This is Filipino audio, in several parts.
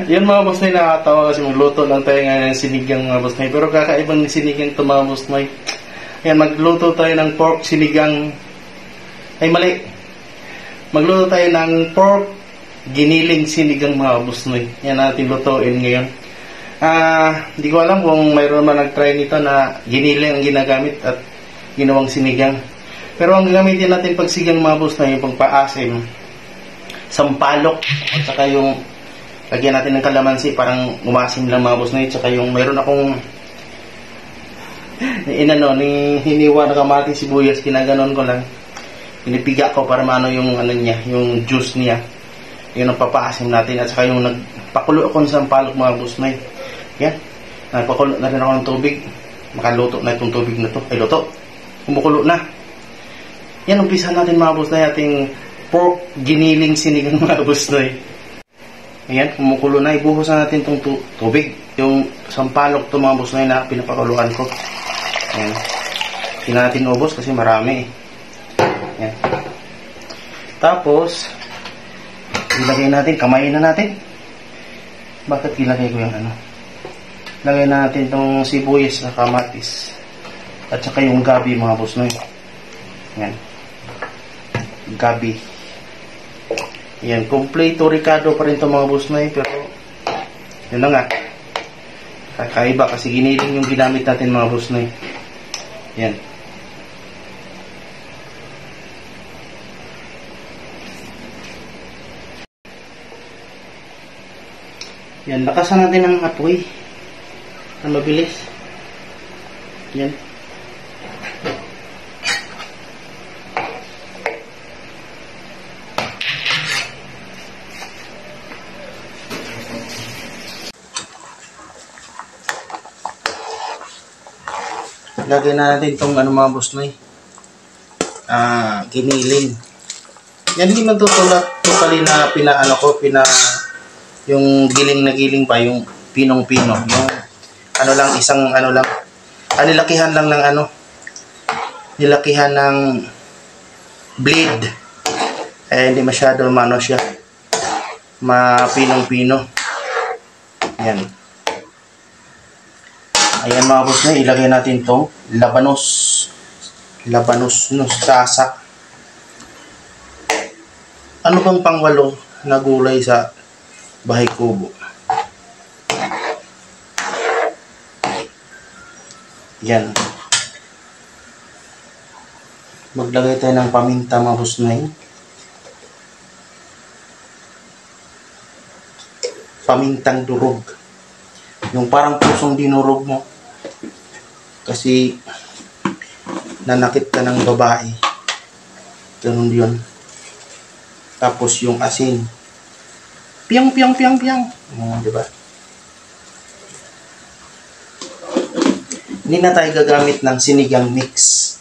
Yan mga boss Noy, nakakatawa kasi magluto lang tayo ngayon ng sinigang mga boss Noy. Pero kakaibang sinigang ito mga boss Noy. Ayan, magluto tayo ng pork sinigang. Ay mali. Magluto tayo ng pork giniling sinigang mga boss Noy. Yan natin lutuin ngayon. Hindi ko alam kung mayroon man nag-try nito na giniling ang ginagamit at ginawang sinigang. Pero ang gagamitin natin pag sigang mga boss Noy, yung pagpaasim, sampalok, at saka yung lagyan natin ng kalamansi, parang umasim lang mga boss Noy. At saka yung mayroon akong hiniwa na kamatis, sibuyas, kinaganon ko lang. Pinipiga ko para maano yung ano niya, yung juice niya. Yun ang papaasim natin. At saka yung nagpakulo ako ng sampalok mga boss Noy. Yan. Nagpakulo na rin ako ng tubig. Makaluto na itong tubig na to. Ay, luto. Kumukulo na. Yan, umpisa natin mga boss Noy, ating pork giniling sinigang mga boss Noy. Ayan, kumukulo na. Ibuhos na natin itong tubig. Yung sampalok to mga boss Noy na pinapakuluan ko. Ayan. Hindi na natin ubos kasi marami eh. Ayan. Tapos, ilagay natin, kamayin na natin. Bakit ilagay ko yung ano? Lagay natin itong sibuyas na kamatis. At saka yung gabi mga boss Noy. Ayan. Gabi. Ayan. Kompleto ricado pa rin ito mga boss Noy. Pero, yun na nga. Kakaiba kasi giniling yung ginamit natin mga boss Noy. Ayan. Yan, lakasan natin ang apoy na mabilis. Yan. Lagay na natin itong ano mga boss Noy, giniling. Yan, hindi man totally na yung giling na giling pa, yung pinong-pino. Yung ano lang, isang ano lang. Nilakihan lang ng ano. Nilakihan ng blade. Hindi masyado mano siya. Mapinong-pino. Ayan. Ayan mga boss na, ilagay natin itong labanos. Labanos sasak. Ano bang pangwalo na gulay sa bahay kubo? Yan. Maglagay tayo ng paminta mga boss Noy. Pamintang durog. Yung parang pusong dinurog mo. Kasi nanakit ka ng babae. Ganun yun. Tapos yung asin. Piang. Diba? Hindi na tayo gagamit ng sinigang mix.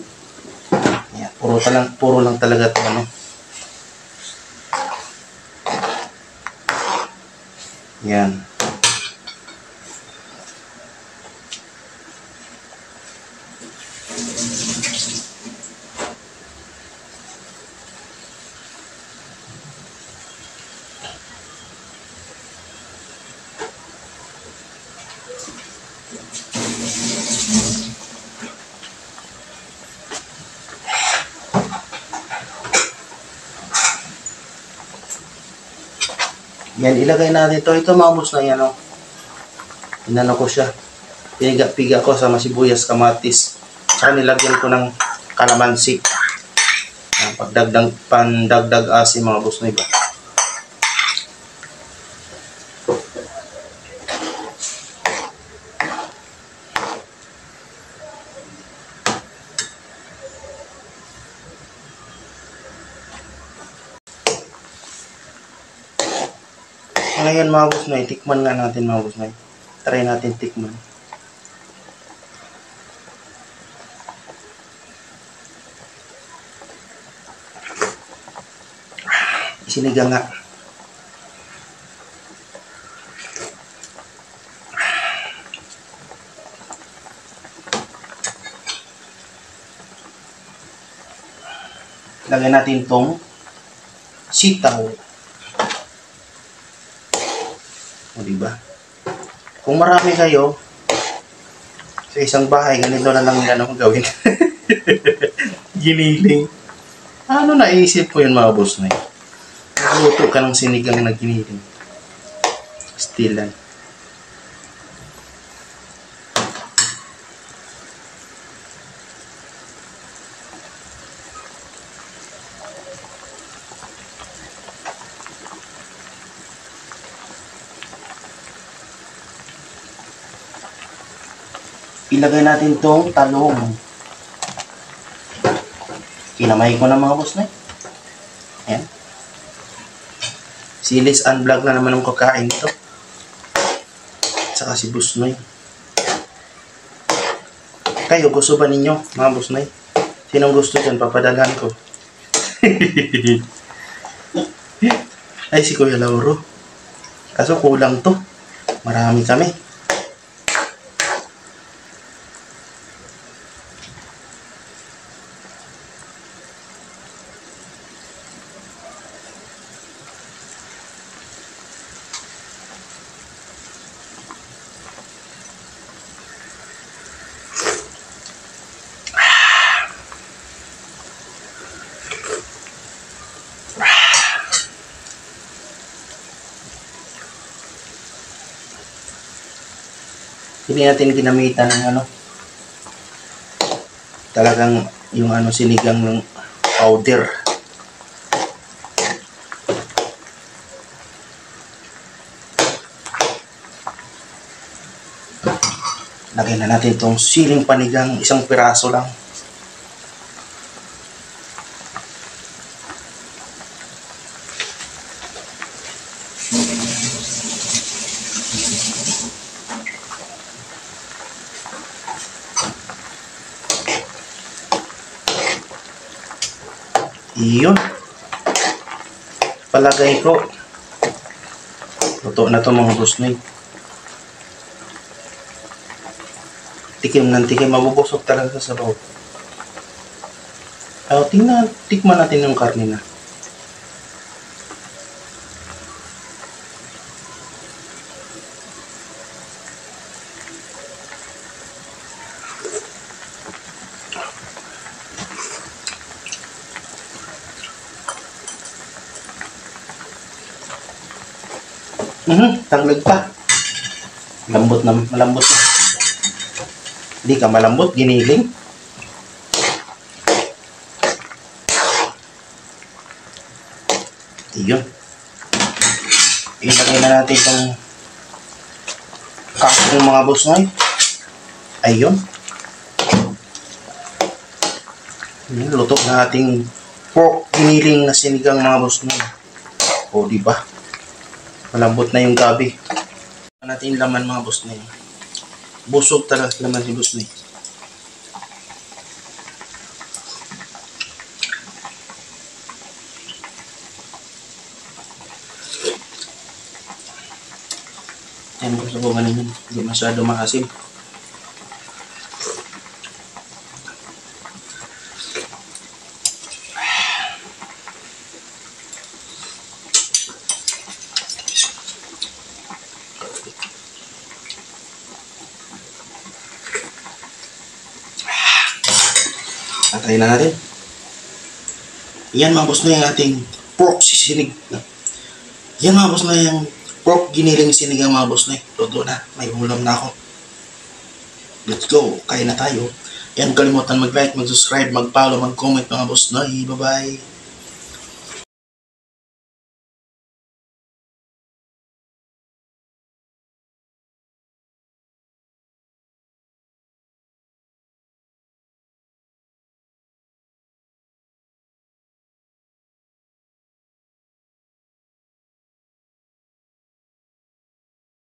Ayan, puro lang talaga ito ano. Yan. Yan, ilagay natin ito. Ito mga boss na yan, oh. Inano ko siya. Piga ko sa sibuyas, kamatis. Saka nilagyan ko ng kalamansi. Yan, pandagdag asin mga boss na iba. Ngayon mga boss Noy, tikman nga natin mga boss Noy. Try natin tikman. Sinigang nga. Lagyan natin tong sitaw. O, diba? Kung marami kayo, sa isang bahay, ganito na lang yan ako gawin. Giniling. Ano naisip ko yun mga boss na yun? Nagluto ka ng sinigang na giniling. Still. Ilagay natin tong talong. Kinamay ko na mga boss na. Ayan. Si Liz Unvlog na naman ang kakain ito. Saka si Boss Noy. Kayo, gusto ba ninyo mga Boss Noy? Sinong gusto dyan? Papadalhan ko. Ay, si Kuya Lauro. Kaso kulang to. Marami kami. Hindi natin ginamitan ng talagang yung sinigang ng powder. Lagyan na natin itong siling panigang, isang piraso lang. Iyon. Palagay ko, luto na ito mga Boss Noy. Tikim ng tikim, mabubusog talaga sa sabaw. Tikman natin yung karne na. Tanglag pa. Malambot na. Hindi ka malambot, giniling. Iyon. Ilagay na natin itong kakong mga Boss Noy. Ayun. Luto na ating pork giniling na sinigang mga Boss Noy. O, diba? Malambot na yung gabi. Natin yung laman mga Boss Noy. Busog talaga laman si Boss Noy. Ayan, gusto ko ganun yun. Hindi masyado maasim. Patayin na natin. Yan mga Boss Noy, yung ating pork sisinig. Yan mga Boss Noy, yung pork giniling sinigang mga Boss Noy. Luto na. May ulam na ako. Let's go. Kain na tayo. Yan, kalimutan mag-like, mag-subscribe, mag-follow, mag-comment mga Boss Noy. Bye-bye.